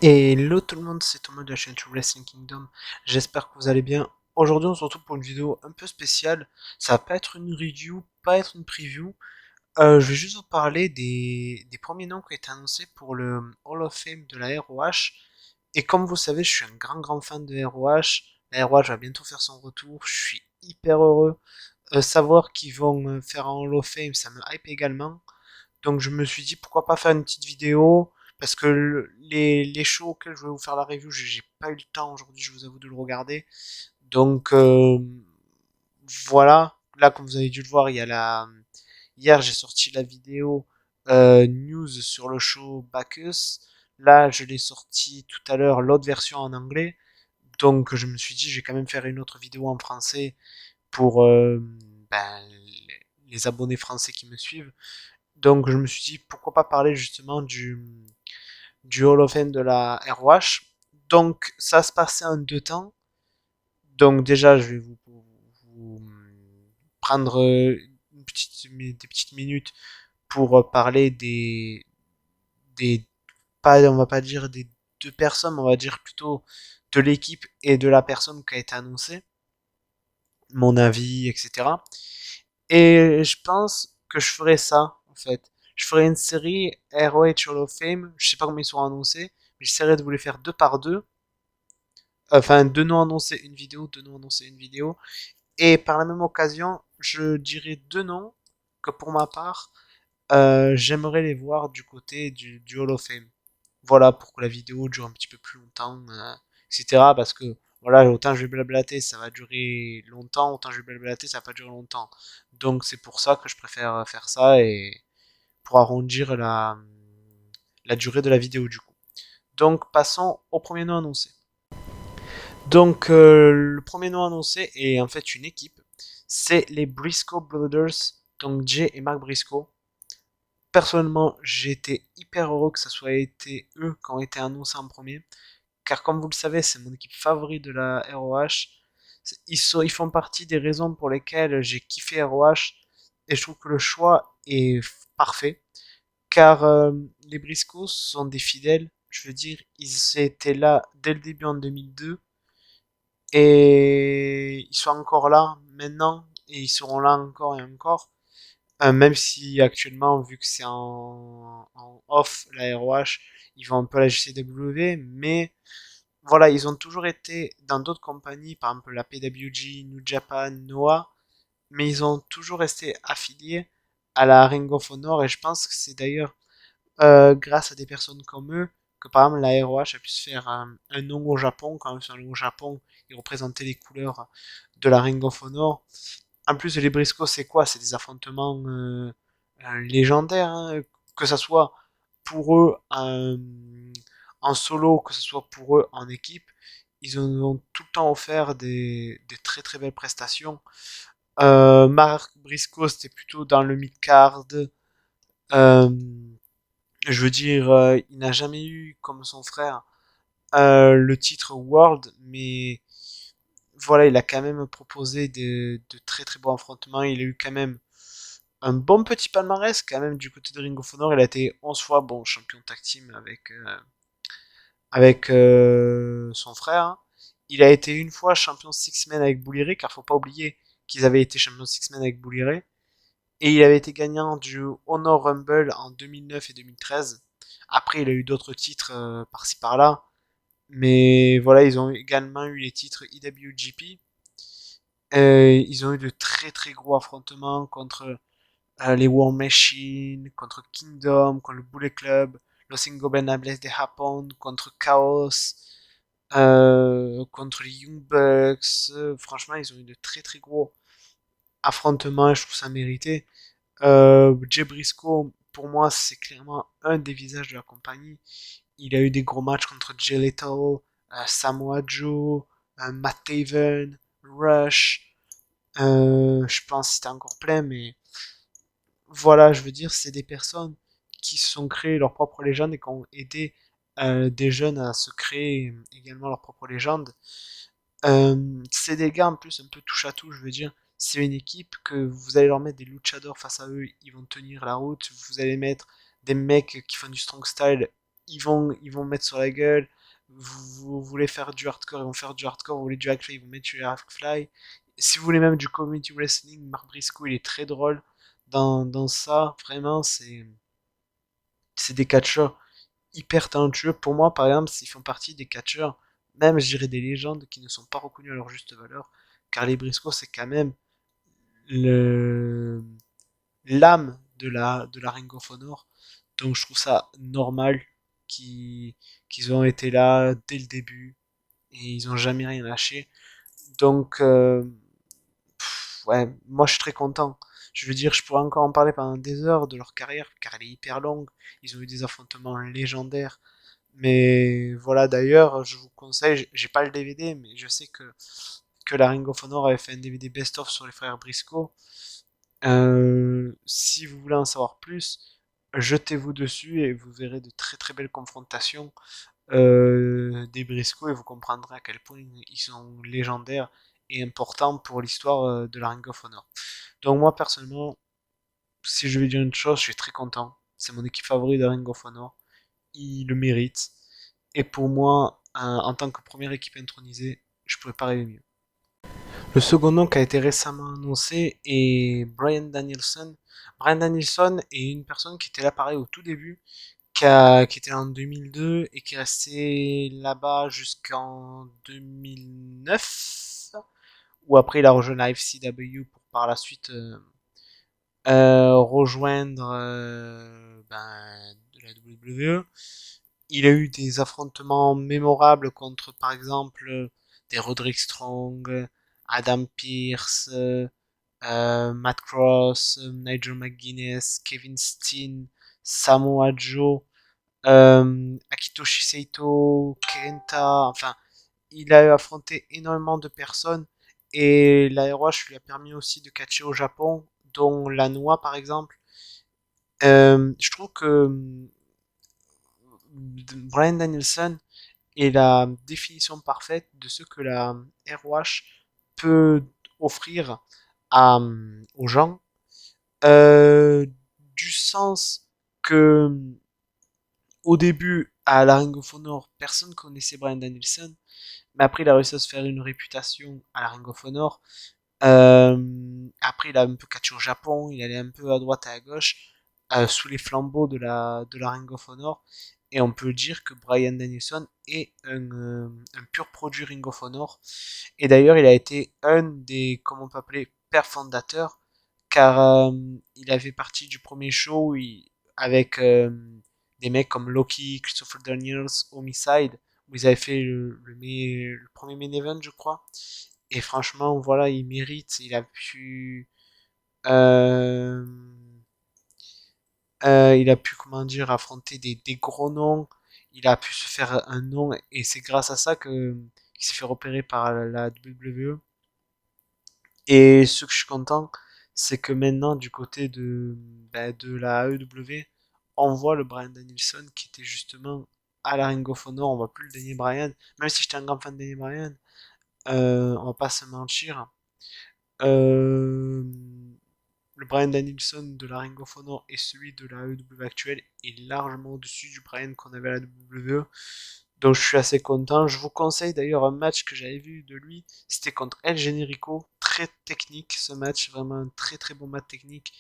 Hello tout le monde, c'est Thomas de la chaîne True Wrestling Kingdom. J'espère que vous allez bien. Aujourd'hui, on se retrouve pour une vidéo un peu spéciale. Ça va pas être une review, pas être une preview. Je vais juste vous parler des premiers noms qui ont été annoncés pour le Hall of Fame de la ROH. Et comme vous savez, je suis un grand fan de ROH. La ROH va bientôt faire son retour. Je suis hyper heureux. Savoir qu'ils vont faire un Hall of Fame, ça me hype également. Donc je me suis dit pourquoi pas faire une petite vidéo parce que les shows auxquels je vais vous faire la review, j'ai pas eu le temps aujourd'hui, je vous avoue de le regarder. Donc voilà, là comme vous avez dû le voir, il y a la hier j'ai sorti la vidéo news sur le show Bacchus. Là, je l'ai sorti tout à l'heure l'autre version en anglais. Donc je me suis dit je vais quand même faire une autre vidéo en français pour ben, les abonnés français qui me suivent. Donc je me suis dit pourquoi pas parler justement du Hall of Fame de la ROH. Donc ça se passait en deux temps. Donc déjà je vais vous prendre des petites minutes pour parler des pas on va pas dire des deux personnes, on va dire plutôt de l'équipe et de la personne qui a été annoncée, mon avis, etc. Et je pense que je ferai ça, en fait. Je ferai une série ROH Hall of Fame. Je sais pas comment ils seront annoncés, mais j'essaierai de vous les faire deux par deux. Enfin, deux noms annoncés, une vidéo, deux noms annoncés, une vidéo. Et par la même occasion, je dirai deux noms que pour ma part, j'aimerais les voir du côté du Hall of Fame. Voilà, pour que la vidéo dure un petit peu plus longtemps, etc. Parce que, voilà, autant je vais blablater, ça va durer longtemps, autant je vais blablater, ça va pas durer longtemps. Donc c'est pour ça que je préfère faire ça et pour arrondir la durée de la vidéo du coup. Donc passons au premier nom annoncé. Donc le premier nom annoncé est en fait une équipe, c'est les Briscoe Brothers, donc Jay et Mark Briscoe. Personnellement, j'ai été hyper heureux que ça soit été eux qui ont été annoncés en premier, car comme vous le savez, c'est mon équipe favorite de la ROH. Ils font partie des raisons pour lesquelles j'ai kiffé ROH, et je trouve que le choix est parfait, car les Briscoes sont des fidèles. Je veux dire, ils étaient là dès le début en 2002, et ils sont encore là maintenant, et ils seront là encore et encore. Même si actuellement, vu que c'est en off, la ROH, ils vont un peu à la GCW, mais voilà, ils ont toujours été dans d'autres compagnies, par exemple la PWG, New Japan, Noah, mais ils ont toujours resté affiliés à la Ring of Honor, et je pense que c'est d'ailleurs grâce à des personnes comme eux que par exemple la ROH a pu se faire un nom au Japon. Quand même, c'est un nom au Japon, ils représentaient les couleurs de la Ring of Honor. En plus, les Briscoes, c'est quoi? C'est des affrontements légendaires, hein, que ça soit pour eux en solo, que ce soit pour eux en équipe. Ils ont tout le temps offert des très très belles prestations. Marc Briscoe, c'était plutôt dans le mid-card. Euh, je veux dire, il n'a jamais eu, comme son frère, le titre World, mais voilà, il a quand même proposé de très très bons affrontements. Il a eu quand même un bon petit palmarès, quand même, du côté de Ring of Honor. Il a été 11 fois bon champion tag team avec son frère, hein. Il a été une fois champion Six Men avec Bully Ray, car faut pas oublier qu'ils avaient été champions Six Men avec Bully Ray. Et il avait été gagnant du Honor Rumble en 2009 et 2013. Après, il a eu d'autres titres par-ci par-là. Mais voilà, ils ont également eu les titres IWGP. Ils ont eu de très très gros affrontements contre les War Machine, contre Kingdom, contre le Bullet Club, Los Ingobernables de Japón, contre Chaos, contre les Young Bucks. Franchement, ils ont eu de très très gros affrontements et je trouve ça mérité. Jay Briscoe, pour moi, c'est clairement un des visages de la compagnie. Il a eu des gros matchs contre Jay Lethal, Samoa Joe, Matt Taven, Rush. Je pense que c'était encore plein, mais voilà, je veux dire, c'est des personnes qui se sont créées leur propre légende et qui ont aidé des jeunes à se créer également leur propre légende. C'est des gars en plus un peu touche à tout, je veux dire. C'est une équipe que vous allez leur mettre des luchadors face à eux, ils vont tenir la route. Vous allez mettre des mecs qui font du strong style, ils vont mettre sur la gueule. vous voulez faire du hardcore, ils vont faire du hardcore. Vous voulez du hackfly, ils vont mettre du hackfly. Si vous voulez même du community wrestling, Mark Briscoe, il est très drôle dans ça. Vraiment, c'est des catcheurs hyper talentueux. Pour moi, par exemple, ils font partie des catcheurs, même je dirais des légendes qui ne sont pas reconnues à leur juste valeur. Car les Briscoe, c'est quand même le l'âme de la Ring of Honor. Donc je trouve ça normal qu'ils qu'ils ont été là dès le début et ils ont jamais rien lâché. Donc ouais, moi je suis très content. Je veux dire, je pourrais encore en parler pendant des heures de leur carrière car elle est hyper longue. Ils ont eu des affrontements légendaires. Mais voilà, d'ailleurs, je vous conseille, j'ai pas le DVD, mais je sais que la Ring of Honor avait fait un DVD best-of sur les frères Briscoe. Si vous voulez en savoir plus, jetez-vous dessus et vous verrez de très très belles confrontations des Briscoe et vous comprendrez à quel point ils sont légendaires et importants pour l'histoire de la Ring of Honor. Donc moi personnellement, si je vais dire une chose, je suis très content. C'est mon équipe favorite de Ring of Honor. Ils le méritent. Et pour moi, en tant que première équipe intronisée, je pourrais pas rêver mieux. Le second nom qui a été récemment annoncé est Bryan Danielson. Bryan Danielson est une personne qui était là pareil au tout début, qui était là en 2002 et qui est resté là-bas jusqu'en 2009, où après il a rejoint la FCW pour par la suite rejoindre de la WWE. Il a eu des affrontements mémorables contre par exemple des Roderick Strong, Adam Pearce, Matt Cross, Nigel McGuinness, Kevin Steen, Samoa Joe, Akitoshi Seito, Kenta, enfin, il a affronté énormément de personnes et la ROH lui a permis aussi de catcher au Japon, dont la Noix par exemple. Je trouve que Bryan Danielson est la définition parfaite de ce que la ROH peut offrir aux gens, du sens que au début à la Ring of Honor personne connaissait Bryan Danielson, mais après il a réussi à se faire une réputation à la Ring of Honor. Après il a un peu catché au Japon, il allait un peu à droite et à gauche sous les flambeaux de la Ring of Honor. Et on peut dire que Bryan Danielson est un pur produit Ring of Honor. Et d'ailleurs, il a été un des, comment on peut appeler, pères fondateurs, car il avait partie du premier show avec des mecs comme Loki, Christopher Daniels, Homicide, où ils avaient fait le premier main event, je crois. Et franchement, voilà, il mérite. Euh, il a pu, comment dire, affronter des gros noms. Il a pu se faire un nom, et c'est grâce à ça qu'il s'est fait repérer par la WWE. Et ce que je suis content, c'est que maintenant, du côté de la AEW, on voit le Bryan Danielson qui était justement à la Ring of Honor. On voit plus le Daniel Bryan, même si j'étais un grand fan de Daniel Bryan. On va pas se mentir. Euh, le Bryan Danielson de la Ring of Honor et celui de la AEW actuelle est largement au-dessus du Bryan qu'on avait à la WWE. Donc je suis assez content. Je vous conseille d'ailleurs un match que j'avais vu de lui. C'était contre El Generico. Très technique ce match. Vraiment un très très bon match technique.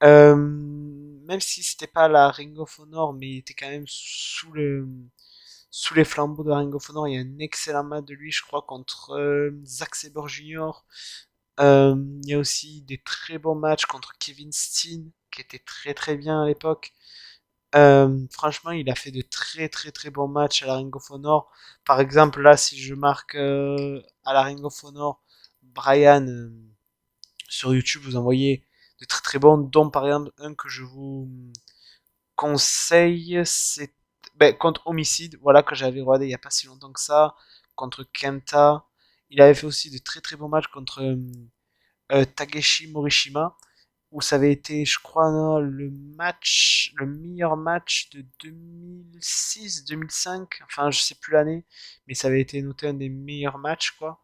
Même si c'était pas la Ring of Honor, mais il était quand même sous les flambeaux de la Ring of Honor. Il y a un excellent match de lui, je crois, contre Zack Sabre Jr. Il y a aussi des très bons matchs contre Kevin Steen, qui était très très bien à l'époque. Franchement, il a fait de très très très bons matchs à la Ring of Honor. Par exemple, là, si je marque à la Ring of Honor, Brian sur YouTube, vous envoyez de très très bons, dont par exemple un que je vous conseille, c'est contre Homicide, voilà, que j'avais regardé il n'y a pas si longtemps que ça, contre Kenta. Il avait fait aussi de très très bons matchs contre Takeshi Morishima, où ça avait été, je crois, non, le meilleur match de 2006-2005, enfin, je sais plus l'année, mais ça avait été noté un des meilleurs matchs, quoi.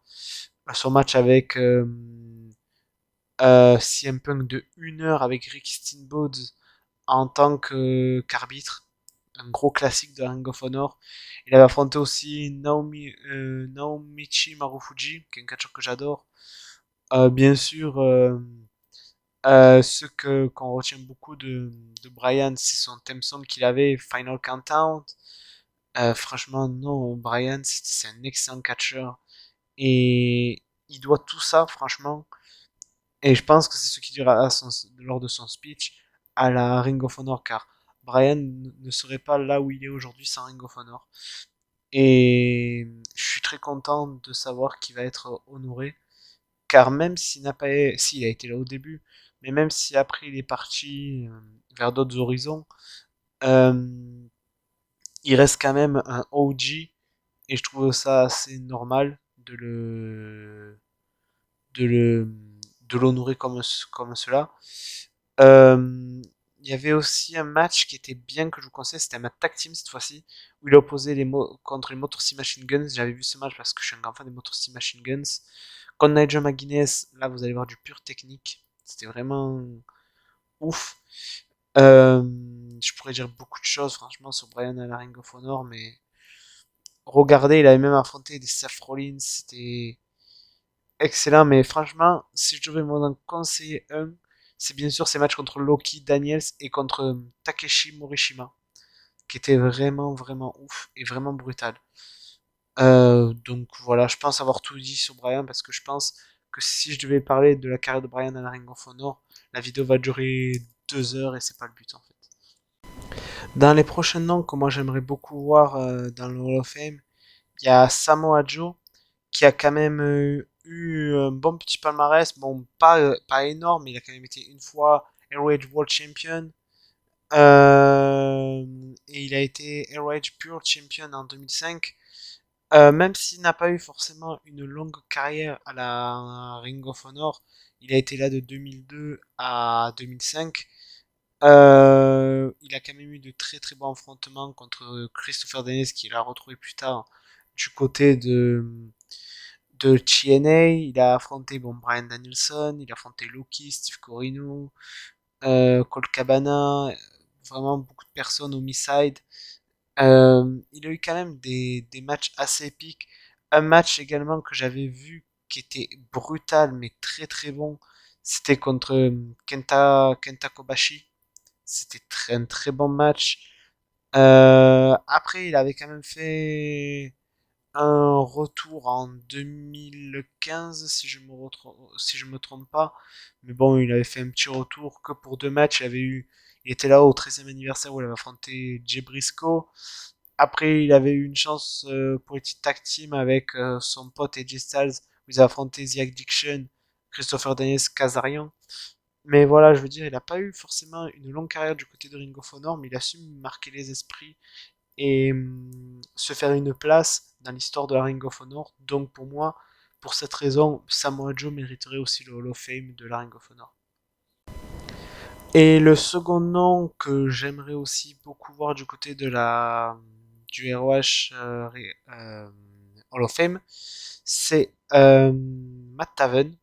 Son match avec CM Punk de 1 heure avec Ricky Steamboat en tant qu'arbitre. un gros classique de Ring of Honor. Il avait affronté aussi Naomichi Marufuji, qui est un catcheur que j'adore. Bien sûr, ce que qu'on retient beaucoup de Brian, c'est son theme song qu'il avait, Final Countdown. Franchement, non, Brian, c'est un excellent catcheur. Et il doit tout ça, franchement. Et je pense que c'est ce qu'il dira lors de son speech à la Ring of Honor, car Brian ne serait pas là où il est aujourd'hui sans Ring of Honor. Et je suis très content de savoir qu'il va être honoré, car même s'il n'a pas, s'il a été là au début, mais même si après il est parti vers d'autres horizons, euh, il reste quand même un OG, et je trouve ça assez normal de le, de l'honorer comme cela. Euh, il y avait aussi un match qui était bien que je vous conseille, c'était un match tag team cette fois-ci, où il opposait contre les Motor City Machine Guns. J'avais vu ce match parce que je suis un grand fan des Motor City Machine Guns. Contre Nigel McGuinness, là vous allez voir du pur technique. C'était vraiment ouf. Euh, je pourrais dire beaucoup de choses franchement sur Brian à la Ring of Honor, mais regardez, il avait même affronté des Seth Rollins, c'était excellent, mais franchement, si je devais m'en conseiller un, c'est bien sûr ces matchs contre Loki Daniels et contre Takeshi Morishima, qui étaient vraiment, vraiment ouf et vraiment brutal. Donc voilà, je pense avoir tout dit sur Brian parce que je pense que si je devais parler de la carrière de Brian à la Ring of Honor, la vidéo va durer 2 heures et c'est pas le but en fait. Dans les prochains noms que moi j'aimerais beaucoup voir dans le Hall of Fame, il y a Samoa Joe qui a quand même eu un bon petit palmarès. Bon, pas énorme, mais il a quand même été une fois ROH World Champion. Et il a été ROH Pure Champion en 2005. Même s'il n'a pas eu forcément une longue carrière à la Ring of Honor, il a été là de 2002 à 2005. Il a quand même eu de très très bons affrontements contre Christopher Daniels, qui l'a retrouvé plus tard du côté de TNA. Il a affronté bon, Brian Danielson, il a affronté Loki, Steve Corino, Colt Cabana, vraiment beaucoup de personnes au Mi-Side. Il a eu quand même des matchs assez épiques. Un match également que j'avais vu qui était brutal mais très très bon, c'était contre Kenta Kobashi. C'était un très bon match. Après, il avait quand même fait un retour en 2015, si je me trompe pas. Mais bon, il avait fait un petit retour que pour 2 matchs. Il était là au 13e anniversaire où il avait affronté Jay Briscoe. Après, il avait eu une chance pour une petite tag team avec son pote AJ Styles, où ils ont affronté The Addiction, Christopher Daniels, Kazarian. Mais voilà, je veux dire, il n'a pas eu forcément une longue carrière du côté de Ring of Honor, mais il a su marquer les esprits et se faire une place dans l'histoire de la Ring of Honor. Donc pour moi, pour cette raison, Samoa Joe mériterait aussi le Hall of Fame de la Ring of Honor. Et le second nom que j'aimerais aussi beaucoup voir du côté de la du ROH Hall of Fame, c'est Matt Taven.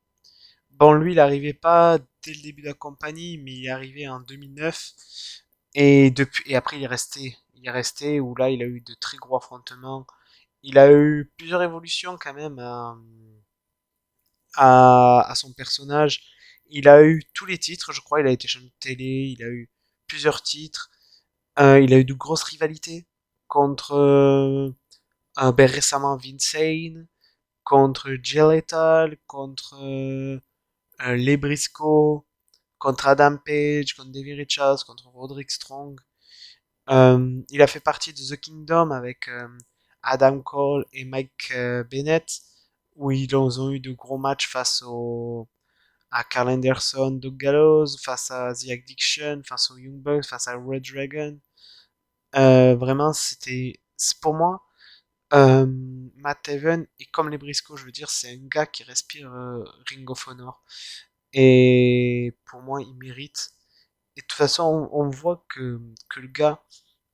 Bon, lui, il n'arrivait pas dès le début de la compagnie, mais il est arrivé en 2009. Et après, il est resté. Il est resté, où là, il a eu de très gros affrontements. Il a eu plusieurs évolutions quand même à son personnage. Il a eu tous les titres, je crois. Il a été champion de télé, il a eu plusieurs titres. Il a eu de grosses rivalités contre ben, récemment Vincane, contre Jay Lethal, contre les Briscoe, contre Adam Page, contre Davey Richards, contre Roderick Strong. Il a fait partie de The Kingdom avec Adam Cole et Mike Bennett, où ils ont eu de gros matchs à Carl Anderson, Doug Gallows, face à The Addiction, face aux Young Bucks, face à Red Dragon. Vraiment, pour moi, euh, Matt Taven, et comme les Briscoe, je veux dire, c'est un gars qui respire Ring of Honor. Et pour moi, il mérite. Et de toute façon, on voit que le gars,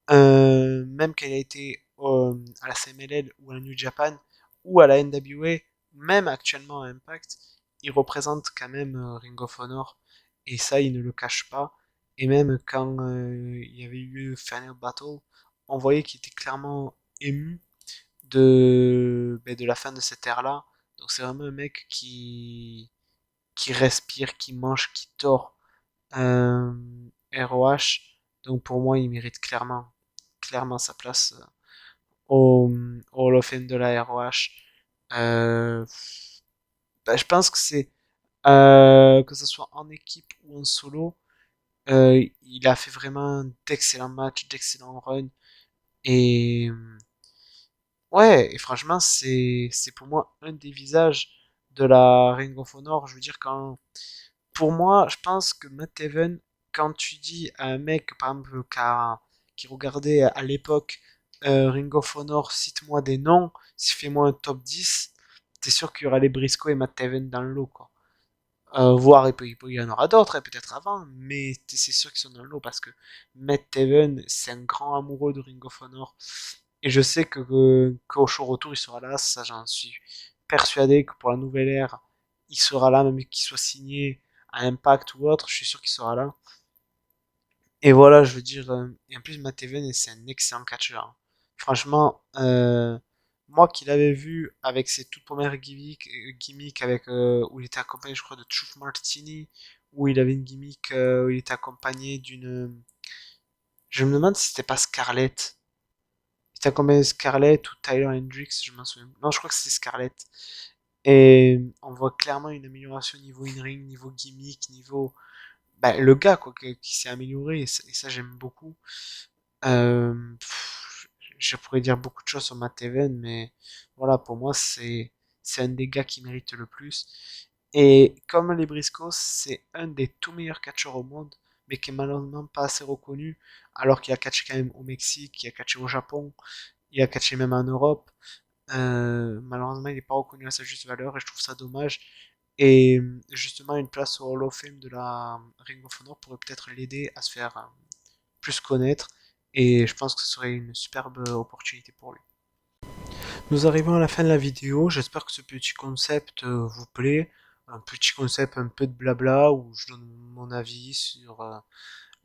même qu'elle a été à la CMLL ou à la New Japan ou à la NWA, même actuellement à Impact, il représente quand même Ring of Honor. Et ça, il ne le cache pas. Et même quand il y avait eu Final Battle on voyait qu'il était clairement ému de la fin de cette ère-là. Donc c'est vraiment un mec qui respire, qui mange, qui tord un ROH. Donc pour moi, il mérite clairement sa place au Hall of Fame de la ROH. Euh, je pense que c'est que ce soit en équipe ou en solo, il a fait vraiment d'excellents matchs, d'excellents runs. Et ouais, et franchement, c'est pour moi un des visages de la Ring of Honor. Je veux dire, pour moi, je pense que Matt Taven, quand tu dis à un mec, par exemple, qui regardait à l'époque Ring of Honor, cite-moi des noms, fais-moi un top 10, t'es sûr qu'il y aura les Briscoe et Matt Taven dans le lot, quoi. Voire il y en aura d'autres, hein, peut-être avant, mais c'est sûr qu'ils sont dans le lot parce que Matt Taven, c'est un grand amoureux de Ring of Honor. Et je sais qu'au show retour, il sera là, ça j'en suis persuadé que pour la nouvelle ère, il sera là, même qu'il soit signé à Impact ou autre, je suis sûr qu'il sera là. Et voilà, je veux dire, et en plus, Matt Taven, c'est un excellent catcheur, hein. Franchement, moi qui l'avais vu avec ses toutes premières gimmicks avec, où il était accompagné, je crois, de Truth Martini, où il avait une gimmick où il était accompagné d'une. Je me demande si c'était pas Scarlett. Il était accompagné de Scarlett ou Tyler Hendricks, je m'en souviens. Non, je crois que c'est Scarlett. Et on voit clairement une amélioration niveau in-ring, niveau gimmick, niveau. Bah, le gars, quoi, qui s'est amélioré, et ça j'aime beaucoup. Je pourrais dire beaucoup de choses sur Matt Taven, mais voilà, pour moi, c'est un des gars qui mérite le plus. Et comme les Briscoes, c'est un des tout meilleurs catcheurs au monde, mais qui est malheureusement pas assez reconnu, alors qu'il a catché quand même au Mexique, il a catché au Japon, il a catché même en Europe. Malheureusement, il n'est pas reconnu à sa juste valeur et je trouve ça dommage. Et justement, une place au Hall of Fame de la Ring of Honor pourrait peut-être l'aider à se faire plus connaître. Et je pense que ce serait une superbe opportunité pour lui. Nous arrivons à la fin de la vidéo. J'espère que ce petit concept vous plaît. Un petit concept, un peu de blabla où je donne mon avis sur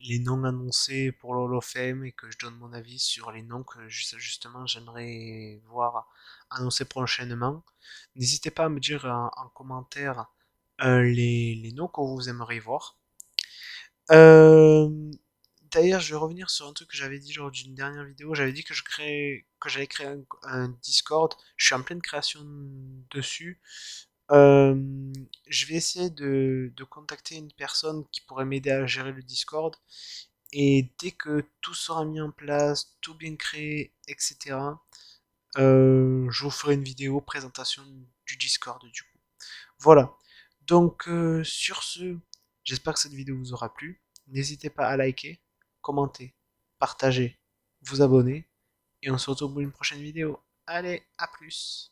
les noms annoncés pour le Hall of Fame et que je donne mon avis sur les noms que justement j'aimerais voir annoncés prochainement. N'hésitez pas à me dire en commentaire les noms que vous aimeriez voir. Euh, D'ailleurs, je vais revenir sur un truc que j'avais dit lors d'une dernière vidéo. J'avais dit que j'allais créer un Discord. Je suis en pleine création dessus. Euh, je vais essayer de contacter une personne qui pourrait m'aider à gérer le Discord. Et dès que tout sera mis en place, tout bien créé, etc., je vous ferai une vidéo présentation du Discord du coup. Voilà. Donc sur ce, j'espère que cette vidéo vous aura plu. N'hésitez pas à liker, commenter, partager, vous abonner. Et on se retrouve pour une prochaine vidéo. Allez, à plus.